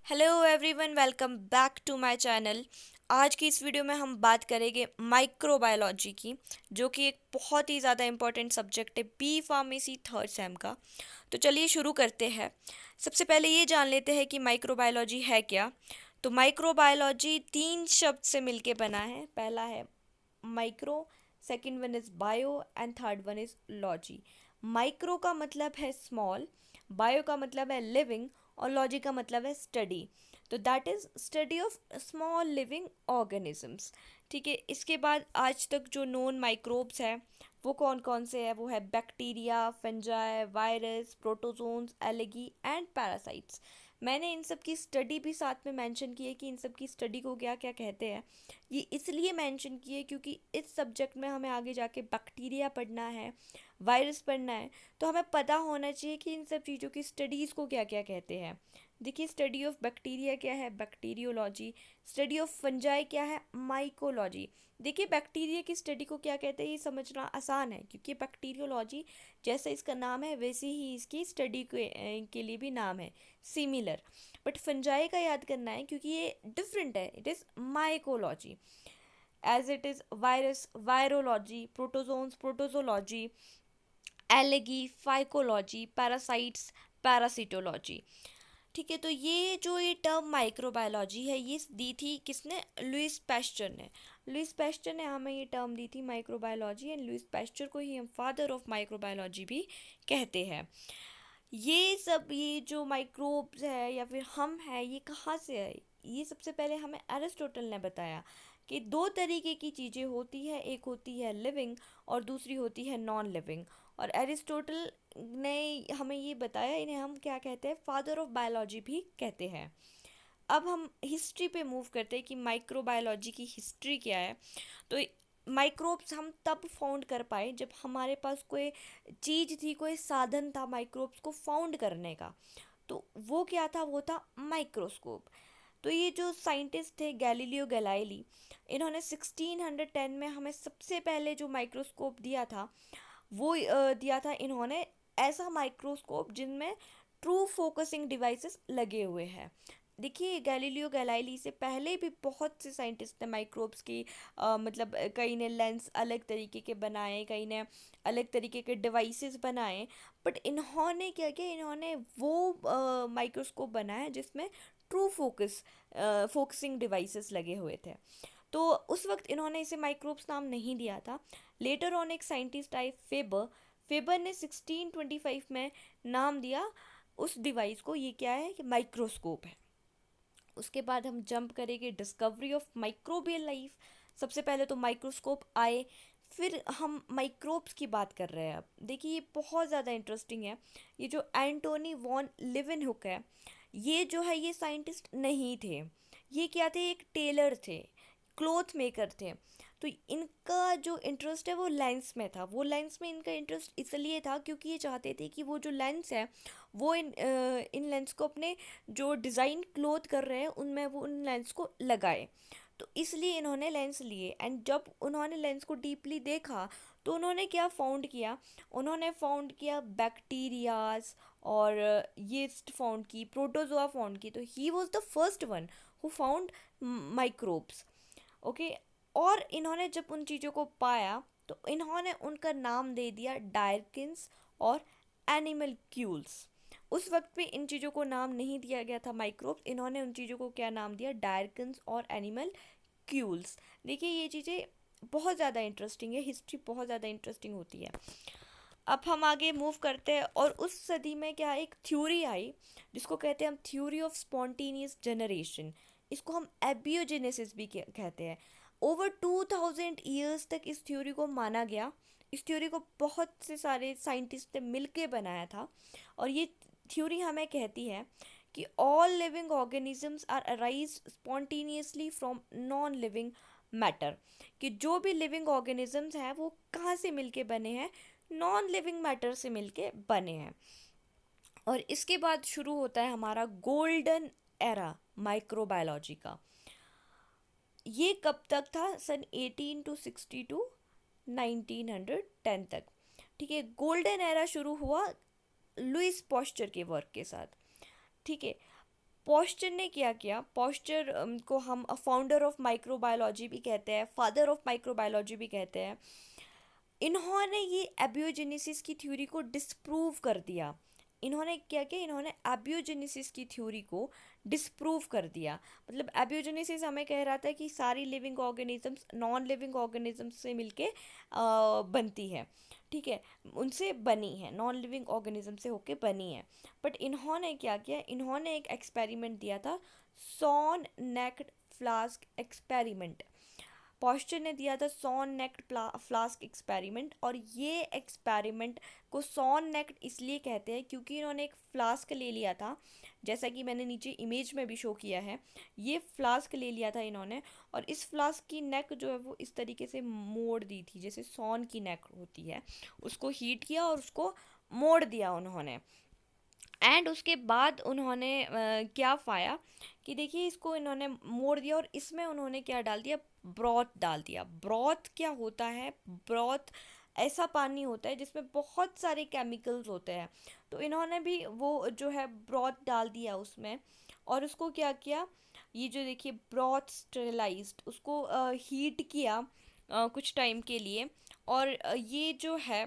Hello everyone, welcome back to my channel. आज की इस वीडियो में हम बात करेंगे माइक्रोबायोलॉजी की, जो कि एक बहुत ही ज़्यादा इम्पोर्टेंट सब्जेक्ट है बी फार्मेसी थर्ड सेम का। तो चलिए शुरू करते हैं। सबसे पहले ये जान लेते हैं कि माइक्रोबायोलॉजी है क्या। तो माइक्रोबायोलॉजी तीन शब्द से मिलके बना है। पहला है micro, second one is bio and third one is logy. Micro का मतलब है स्मॉल, बायो का मतलब है लिविंग और लॉजी का मतलब है स्टडी। तो that is study of small living organisms. ठीक है, इसके बाद आज तक जो नोन माइक्रोब्स है वो कौन कौन से है, वो है bacteria, fungi, virus, protozoans, algae and parasites. मैंने इन सब की स्टडी भी साथ में मेंशन की है कि इन सब की स्टडी को क्या क्या कहते हैं। ये इसलिए मेंशन की है क्योंकि इस सब्जेक्ट में हमें आगे जाके बैक्टीरिया पढ़ना है, वायरस पढ़ना है, तो हमें पता होना चाहिए कि इन सब चीज़ों की स्टडीज़ को क्या क्या कहते हैं। देखिए, स्टडी ऑफ बैक्टीरिया क्या है, बैक्टीरियोलॉजी। स्टडी ऑफ फंजाई क्या है, माइकोलॉजी। देखिए, बैक्टीरिया की स्टडी को क्या कहते हैं ये समझना आसान है, क्योंकि बैक्टीरियोलॉजी जैसे इसका नाम है वैसे ही इसकी स्टडी के लिए भी नाम है, सिमिलर। बट फंजाई का याद करना है क्योंकि ये डिफरेंट है, it is mycology. As it is virus, virology, protozoans, protozoology, algae, phycology, parasites, parasitology. ठीक है, तो ये टर्म माइक्रोबायोलॉजी है, ये दी थी किसने, लुइस पैस्चर ने। लुइस पैस्चर ने हमें ये टर्म दी थी माइक्रोबायोलॉजी, एंड लुइस पैस्चर को ही हम फादर ऑफ माइक्रोबायोलॉजी भी कहते हैं। ये जो माइक्रोब्स है या फिर हम है, ये कहाँ से है, ये सबसे पहले हमें एरिस्टोटल ने बताया कि दो तरीके की चीज़ें होती है, एक होती है लिविंग और दूसरी होती है नॉन लिविंग। और एरिस्टोटल ने हमें ये बताया, इन्हें हम क्या कहते हैं, फादर ऑफ बायोलॉजी भी कहते हैं। अब हम हिस्ट्री पे मूव करते हैं कि माइक्रोबायोलॉजी की हिस्ट्री क्या है। तो माइक्रोब्स हम तब फाउंड कर पाए जब हमारे पास कोई चीज़ थी, कोई साधन था माइक्रोब्स को फाउंड करने का। तो वो क्या था, वो था माइक्रोस्कोप। तो ये जो साइंटिस्ट थे गैलीलियो गैलीली, इन्होंने 1610 में हमें सबसे पहले जो माइक्रोस्कोप दिया था वो दिया था इन्होंने, ऐसा माइक्रोस्कोप जिनमें ट्रू फोकसिंग डिवाइसेस लगे हुए हैं। देखिए, गैलीलियो गैलीली से पहले भी बहुत से साइंटिस्ट ने माइक्रोब्स की मतलब कई ने लेंस अलग तरीके के बनाए, कई ने अलग तरीके के डिवाइसेस बनाए। बट इन्होंने क्या किया, इन्होंने वो माइक्रोस्कोप बनाया जिसमें ट्रू फोकसिंग डिवाइसेस लगे हुए थे। तो उस वक्त इन्होंने इसे माइक्रोब्स नाम नहीं दिया था। लेटर ऑन एक साइंटिस्ट आए, फेबर। फेबर ने 1625 में नाम दिया उस डिवाइस को, ये क्या है कि माइक्रोस्कोप है। उसके बाद हम जंप करेंगे डिस्कवरी ऑफ माइक्रोबियल लाइफ। सबसे पहले तो माइक्रोस्कोप आए, फिर हम माइक्रोब्स की बात कर रहे हैं। अब देखिए, ये बहुत ज़्यादा इंटरेस्टिंग है। ये जो एंटोनी वॉन लिवेनहुक है, ये जो है ये साइंटिस्ट नहीं थे। ये क्या थे, एक टेलर थे, क्लोथ मेकर थे। तो इनका जो इंटरेस्ट है वो लेंस में था। वो लेंस में इनका इंटरेस्ट इसलिए था क्योंकि ये चाहते थे कि वो जो लेंस है वो इन लेंस को अपने जो डिज़ाइन क्लोथ कर रहे हैं उनमें वो उन लेंस को लगाए। तो इसलिए इन्होंने लेंस लिए, एंड जब उन्होंने लेंस को डीपली देखा तो उन्होंने क्या फाउंड किया, उन्होंने फाउंड किया बैक्टीरियाज और यीस्ट फाउंड की, प्रोटोजोआ फाउंड की। तो he was the first one who found microbes. Okay, और इन्होंने जब उन चीज़ों को पाया तो इन्होंने उनका नाम दे दिया डायरकिन्स और एनिमल क्यूल्स। उस वक्त पे इन चीज़ों को नाम नहीं दिया गया था माइक्रोब्स, इन्होंने उन चीज़ों को क्या नाम दिया, डायरकिन्स और एनिमल क्यूल्स। देखिए, ये चीज़ें बहुत ज़्यादा इंटरेस्टिंग है, हिस्ट्री बहुत ज़्यादा इंटरेस्टिंग होती है। अब हम आगे मूव करते हैं, और उस सदी में क्या एक थ्योरी आई जिसको कहते हैं हम थ्योरी ऑफ स्पॉन्टेनियस जनरेशन। इसको हम एबियोजेनेसिस भी कहते हैं। ओवर 2000 ईयर्स तक इस थ्योरी को माना गया। इस थ्योरी को बहुत से सारे साइंटिस्ट ने मिल के बनाया था। और ये थ्योरी हमें कहती है कि all living organisms are arise spontaneously from non living matter. कि जो भी लिविंग ऑर्गेनिजम्स हैं वो कहाँ से मिलके बने हैं, नॉन लिविंग मैटर से मिलके बने हैं। और इसके बाद शुरू होता है हमारा गोल्डन एरा माइक्रोबायोलॉजी का। ये कब तक था, सन 1860 टू 1910 तक। ठीक है, गोल्डन एरा शुरू हुआ लुइस पॉस्चर के वर्क के साथ। ठीक है, पॉस्चर ने क्या किया, पॉस्चर को हम फाउंडर ऑफ माइक्रोबायोलॉजी भी कहते हैं, फादर ऑफ माइक्रोबायोलॉजी भी कहते हैं। इन्होंने ये एबियोजेनेसिस की थ्योरी को डिस्प्रूव कर दिया। इन्होंने क्या किया, इन्होंने एबियोजेनेसिस की थ्योरी को डिस्प्रूव कर दिया। मतलब एबियोजेनेसिस हमें कह रहा था कि सारी living organisms non living organisms से मिलके बनती है, ठीक है, उनसे बनी है, नॉन लिविंग ऑर्गेनिज्म से होके बनी है। बट इन्होंने क्या किया, इन्होंने एक एक्सपेरिमेंट दिया था, swan necked flask experiment. Pasteur ने दिया था सॉन नेक्ड फ्लास्क एक्सपेरिमेंट। और ये एक्सपेरिमेंट को सॉन नेक्ड इसलिए कहते हैं क्योंकि इन्होंने एक फ्लास्क ले लिया था, जैसा कि मैंने नीचे इमेज में भी शो किया है। ये फ्लास्क ले लिया था इन्होंने, और इस फ्लास्क की नेक जो है वो इस तरीके से मोड़ दी थी, जैसे सॉन की नेक होती है, उसको हीट किया और उसको मोड़ दिया उन्होंने। एंड उसके बाद उन्होंने क्या पाया कि देखिए इसको इन्होंने मोड़ दिया और इसमें उन्होंने क्या डाल दिया, ब्रॉथ डाल दिया। ब्रॉथ क्या होता है, ब्रॉथ ऐसा पानी होता है जिसमें बहुत सारे केमिकल्स होते हैं। तो इन्होंने भी वो जो है ब्रॉथ डाल दिया उसमें, और उसको क्या किया, ये जो देखिए ब्रॉथ स्टेरिलाइज्ड, उसको हीट किया कुछ टाइम के लिए। और ये जो है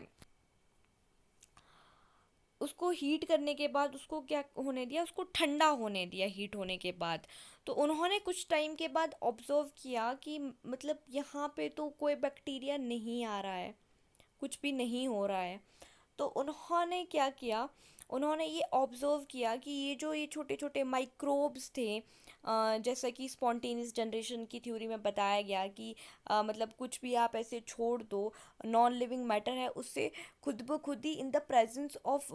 उसको हीट करने के बाद उसको क्या होने दिया, उसको ठंडा होने दिया हीट होने के बाद। तो उन्होंने कुछ टाइम के बाद ऑब्जर्व किया कि मतलब यहाँ पे तो कोई बैक्टीरिया नहीं आ रहा है, कुछ भी नहीं हो रहा है। तो उन्होंने क्या किया, उन्होंने ये ऑब्जर्व किया कि ये छोटे छोटे माइक्रोब्स थे, जैसा कि स्पॉन्टेनियस जनरेशन की थ्योरी में बताया गया कि मतलब कुछ भी आप ऐसे छोड़ दो, नॉन लिविंग मैटर है, उससे खुद ब खुद ही in the presence of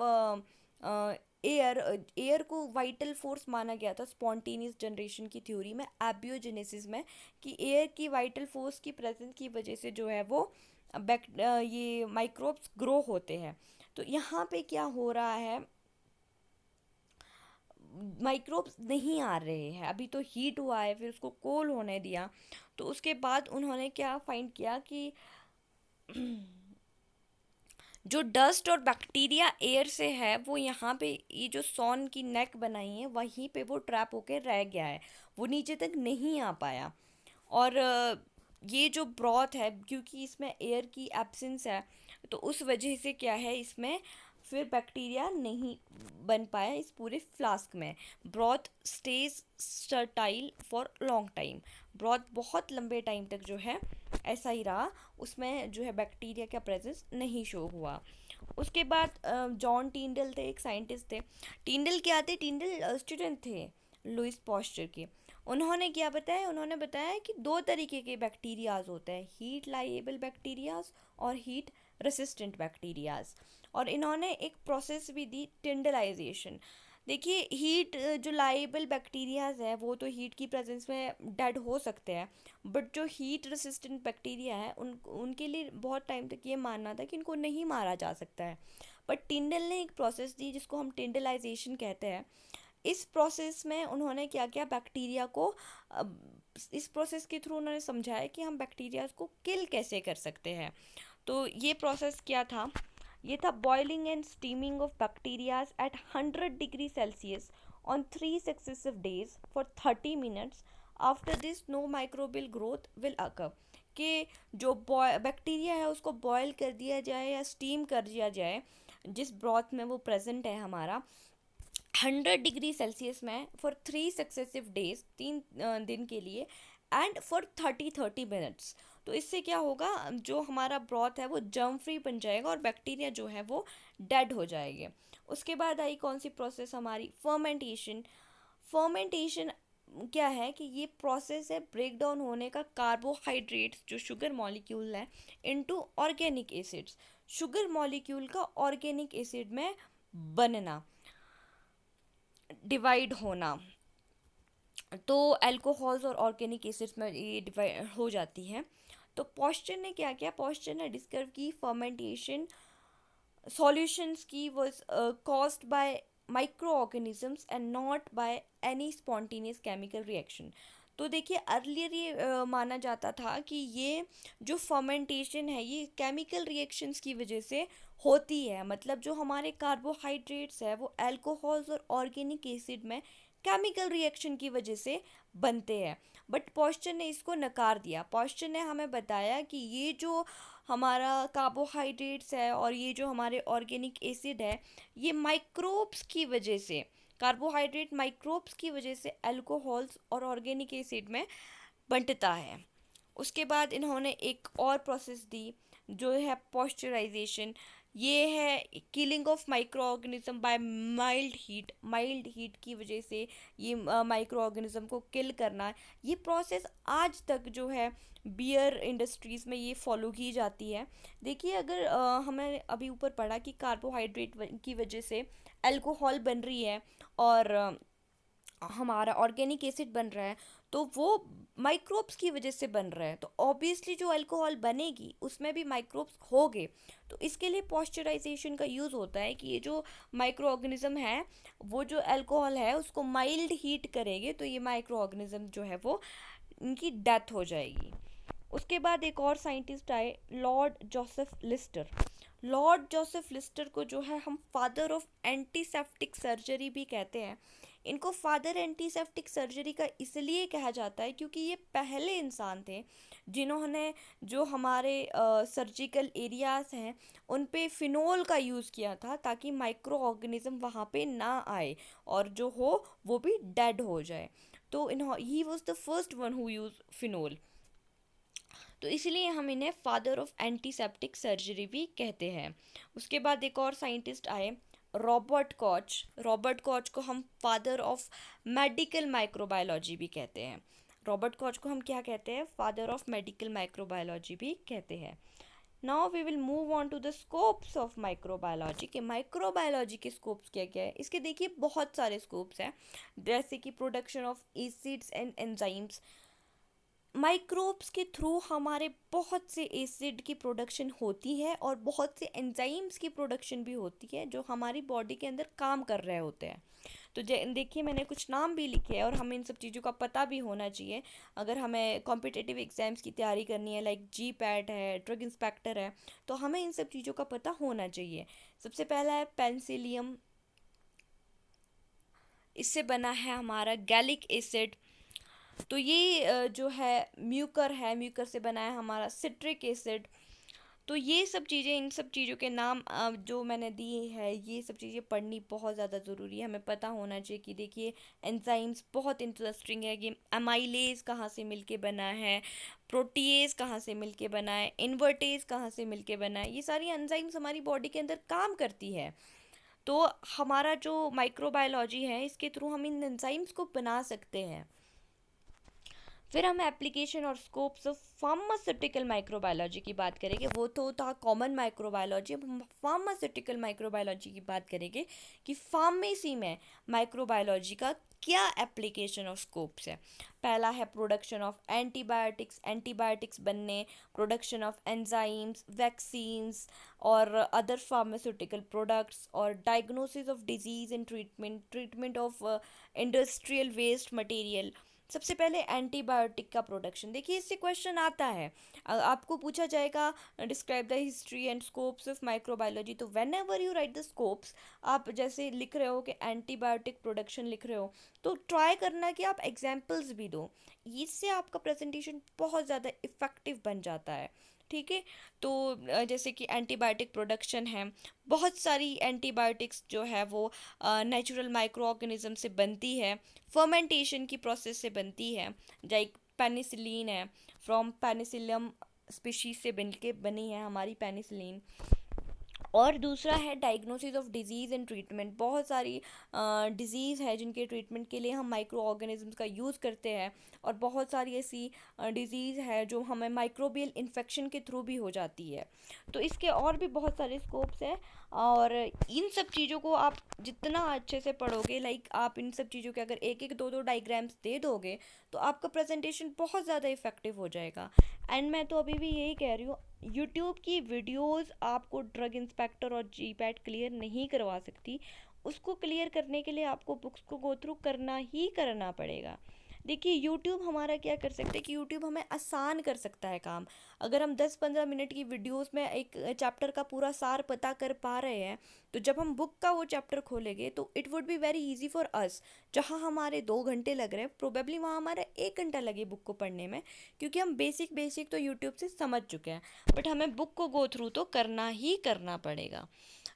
air, air को वाइटल फोर्स माना गया था स्पॉन्टेनियस जनरेशन की थ्योरी में, एबियोजेनेसिस में, कि एयर की वाइटल फोर्स की प्रेजेंस की वजह से जो है वो ये माइक्रोब्स ग्रो होते हैं। तो यहाँ पे क्या हो रहा है, माइक्रोब्स नहीं आ रहे हैं, अभी तो हीट हुआ है, फिर उसको कोल होने दिया। तो उसके बाद उन्होंने क्या फाइंड किया कि जो डस्ट और बैक्टीरिया एयर से है वो यहाँ पे, ये जो सॉन की नेक बनाई है वहीं पे वो ट्रैप होके रह गया है, वो नीचे तक नहीं आ पाया। और ये जो ब्रॉथ है, क्योंकि इसमें एयर की एब्सेंस है, तो उस वजह से क्या है, इसमें फिर बैक्टीरिया नहीं बन पाया इस पूरे फ्लास्क में। Broth stays sterile for long time, broth बहुत लंबे टाइम तक जो है ऐसा ही रहा, उसमें जो है बैक्टीरिया का प्रेजेंस नहीं शो हुआ। उसके बाद जॉन टिंडल थे, एक साइंटिस्ट थे। टिंडल क्या थे, टिंडल स्टूडेंट थे लुइस पॉस्चर के। उन्होंने क्या बताया, उन्होंने बताया कि दो तरीके के बैक्टीरियाज होते हैं, हीट लाइएबल बैक्टीरियाज और हीट रेसिस्टेंट बैक्टीरियाज। और इन्होंने एक प्रोसेस भी दी, टिंडलाइजेशन। देखिए हीट जो लाइएबल बैक्टीरियाज है वो तो हीट की प्रेजेंस में डेड हो सकते हैं, बट जो हीट रेसिस्टेंट बैक्टीरिया है उनके लिए बहुत टाइम तक ये मानना था कि इनको नहीं मारा जा सकता है। बट टिंडल ने एक प्रोसेस दी जिसको हम टिंडलाइजेशन कहते हैं। इस प्रोसेस में उन्होंने क्या किया, बैक्टीरिया को इस प्रोसेस के थ्रू उन्होंने समझाया कि हम बैक्टीरिया को किल कैसे कर सकते हैं। तो ये प्रोसेस क्या था, ये था boiling and steaming off bacterias at 100 degree Celsius on 3 successive days for 30 minutes. After this no microbial growth will occur. कि जो बैक्टीरिया है उसको बॉयल कर दिया जाए या स्टीम कर दिया जाए, जिस ब्रॉथ में वो प्रेजेंट है हमारा, 100 डिग्री सेल्सियस में फॉर 3 सक्सेसिव डेज, 3 दिन के लिए, एंड फॉर 30 मिनट्स। तो इससे क्या होगा, जो हमारा ब्रॉथ है वो जर्म फ्री बन जाएगा और बैक्टीरिया जो है वो डेड हो जाएंगे। उसके बाद आई कौन सी प्रोसेस हमारी, फर्मेंटेशन। फर्मेंटेशन क्या है कि ये प्रोसेस है ब्रेक डाउन होने का कार्बोहाइड्रेट्स, जो शुगर मॉलिक्यूल है, into organic acids, sugar molecule का ऑर्गेनिक एसिड में बनना, डिवाइड होना। तो अल्कोहल्स और ऑर्गेनिक एसिड्स में ये डिवाइड हो जाती है। तो पॉस्चर ने क्या किया, पॉस्चर ने डिस्कवर की फर्मेंटेशन सॉल्यूशंस की was caused by microorganisms and not by any spontaneous chemical reaction। तो देखिए अर्लियर ये माना जाता था कि ये जो फर्मेंटेशन है ये केमिकल रिएक्शंस की वजह से होती है, मतलब जो हमारे कार्बोहाइड्रेट्स है वो अल्कोहल्स और ऑर्गेनिक एसिड में केमिकल रिएक्शन की वजह से बनते हैं। बट पॉस्चर ने इसको नकार दिया। पॉस्चर ने हमें बताया कि ये जो हमारा कार्बोहाइड्रेट्स है और ये जो हमारे ऑर्गेनिक एसिड है, ये माइक्रोब्स की वजह से, कार्बोहाइड्रेट माइक्रोब्स की वजह से अल्कोहल्स और ऑर्गेनिक एसिड में बंटता है। उसके बाद इन्होंने एक और प्रोसेस दी जो है पॉस्चराइजेशन। ये है killing of micro organism by mild heat की वजह से ये माइक्रो ऑर्गेनिज्म को किल करना। ये प्रोसेस आज तक जो है बियर इंडस्ट्रीज़ में ये फॉलो की जाती है। देखिए, अगर हमें अभी ऊपर पढ़ा कि कार्बोहाइड्रेट की वजह से अल्कोहल बन रही है और हमारा ऑर्गेनिक एसिड बन रहा है, तो वो माइक्रोब्स की वजह से बन रहा है, तो ऑब्वियसली जो अल्कोहल बनेगी उसमें भी माइक्रोब्स होंगे। तो इसके लिए पॉस्चराइजेशन का यूज़ होता है कि ये जो माइक्रो ऑर्गेनिज्म है वो जो अल्कोहल है उसको माइल्ड हीट करेंगे, तो ये माइक्रो ऑर्गेनिज्म जो है वो इनकी डेथ हो जाएगी। उसके बाद एक और साइंटिस्ट आए, Lord Joseph Lister. Lord Joseph Lister को जो है हम फादर ऑफ एंटीसेप्टिक सर्जरी भी कहते हैं। इनको फादर एंटीसेप्टिक सर्जरी का इसलिए कहा जाता है क्योंकि ये पहले इंसान थे जिन्होंने जो हमारे सर्जिकल एरियाज हैं उन पे फिनोल का यूज़ किया था ताकि माइक्रो ऑर्गेनिज्म वहाँ पे ना आए और जो हो वो भी डेड हो जाए। तो he was the first one who use phenol, तो इसलिए हम इन्हें फादर ऑफ एंटीसेप्टिक सर्जरी भी कहते हैं। उसके बाद एक और साइंटिस्ट आए, रॉबर्ट कॉच। रॉबर्ट कॉच को हम फादर ऑफ मेडिकल माइक्रोबायोलॉजी भी कहते हैं। रॉबर्ट कॉच को हम क्या कहते हैं? फादर ऑफ मेडिकल माइक्रोबायोलॉजी भी कहते हैं। Now we will move on to the scopes of microbiology. के माइक्रोबायोलॉजी के स्कोप्स क्या क्या है? इसके देखिए बहुत सारे स्कोप्स हैं, जैसे कि production of acids and enzymes. Microbes के थ्रू हमारे बहुत से एसिड की प्रोडक्शन होती है और बहुत से एंजाइम्स की प्रोडक्शन भी होती है जो हमारी बॉडी के अंदर काम कर रहे होते हैं। तो देखिए, मैंने कुछ नाम भी लिखे हैं और हमें इन सब चीज़ों का पता भी होना चाहिए अगर हमें कॉम्पिटिटिव एग्जाम्स की तैयारी करनी है, लाइक जी पैट है, ड्रग इंस्पेक्टर है, तो हमें इन सब चीज़ों का पता होना चाहिए। सबसे पहला है पेंसिलियम। इससे बना है हमारा गैलिक एसिड। तो ये जो है म्यूकर से बना है हमारा सिट्रिक एसिड। तो ये सब चीज़ें, इन सब चीज़ों के नाम जो मैंने दिए हैं, ये सब चीज़ें पढ़नी बहुत ज़्यादा ज़रूरी है, हमें पता होना चाहिए। कि देखिए, एंजाइम्स बहुत इंटरेस्टिंग है कि अमाइलेज कहाँ से मिलके बना है, प्रोटीएज कहाँ से मिलके बना है, इन्वर्टेज कहाँ से मिलके बना है, ये सारी एंजाइम्स हमारी बॉडी के अंदर काम करती है। तो हमारा जो माइक्रोबायोलॉजी है इसके थ्रू हम इन एंजाइम्स को बना सकते हैं। फिर हम एप्लीकेशन और स्कोप्स ऑफ फार्मास्यूटिकल माइक्रोबायोलॉजी की बात करेंगे। वो तो था कॉमन माइक्रोबायोलॉजी। अब हम फार्मास्यूटिकल माइक्रोबायोलॉजी की बात करेंगे कि फार्मेसी में माइक्रोबायोलॉजी का क्या एप्लीकेशन और स्कोप्स है। पहला है प्रोडक्शन ऑफ एंटीबायोटिक्स। एंटीबायोटिक्स बनने, प्रोडक्शन ऑफ एंजाइम्स, वैक्सीन्स और अदर फार्मास्यूटिकल प्रोडक्ट्स, और diagnosis of disease and treatment of industrial waste material. सबसे पहले एंटीबायोटिक का प्रोडक्शन। देखिए, इससे क्वेश्चन आता है, आपको पूछा जाएगा describe the history and scopes of microbiology. तो whenever you write the scopes, आप जैसे लिख रहे हो कि एंटीबायोटिक प्रोडक्शन लिख रहे हो, तो ट्राई करना कि आप एग्जाम्पल्स भी दो। इससे आपका प्रेजेंटेशन बहुत ज़्यादा इफ़ेक्टिव बन जाता है। ठीक है, तो जैसे कि एंटीबायोटिक प्रोडक्शन है, बहुत सारी एंटीबायोटिक्स जो है वो नेचुरल माइक्रो ऑर्गेनिज्म से बनती है, फर्मेंटेशन की प्रोसेस से बनती है। लाइक पेनिसिलिन है, फ्रॉम पेनिसिलियम स्पीशीज से बनी है हमारी पेनिसिलिन। और दूसरा है diagnosis of disease and treatment. बहुत सारी डिजीज़ है जिनके ट्रीटमेंट के लिए हम माइक्रो ऑर्गेनिजम्स का यूज़ करते हैं, और बहुत सारी ऐसी डिजीज़ है जो हमें माइक्रोबियल इन्फेक्शन के थ्रू भी हो जाती है। तो इसके और भी बहुत सारे स्कोप्स हैं, और इन सब चीज़ों को आप जितना अच्छे से पढ़ोगे, लाइक आप इन सब चीज़ों के अगर एक एक दो दो डायग्राम्स दे दोगे, तो आपका प्रेजेंटेशन बहुत ज़्यादा इफेक्टिव हो जाएगा। एंड मैं तो अभी भी यही कह रही हूँ, यूट्यूब की वीडियोस आपको ड्रग इंस्पेक्टर और जी पैट क्लियर नहीं करवा सकती। उसको क्लियर करने के लिए आपको बुक्स को गो थ्रू करना ही करना पड़ेगा। देखिए, यूट्यूब हमारा क्या कर सकते हैं कि यूट्यूब हमें आसान कर सकता है काम। अगर हम 10-15 मिनट की वीडियोस में एक चैप्टर का पूरा सार पता कर पा रहे हैं, तो जब हम बुक का वो चैप्टर खोलेंगे तो it would be very easy for us. जहाँ हमारे 2 घंटे लग रहे हैं, प्रोबेबली वहाँ हमारा 1 घंटा लगे बुक को पढ़ने में, क्योंकि हम बेसिक बेसिक तो यूट्यूब से समझ चुके हैं, बट हमें बुक को गो थ्रू तो करना ही करना पड़ेगा।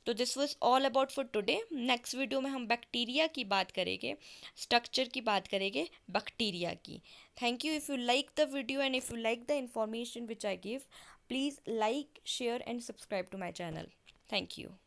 तो this was all about for today. Next video में हम बैक्टीरिया की बात करेंगे, स्ट्रक्चर की बात करेंगे बैक्टीरिया की। Thank you. If you like the video and if you like the information which I give, please like, share and subscribe to my channel. Thank you.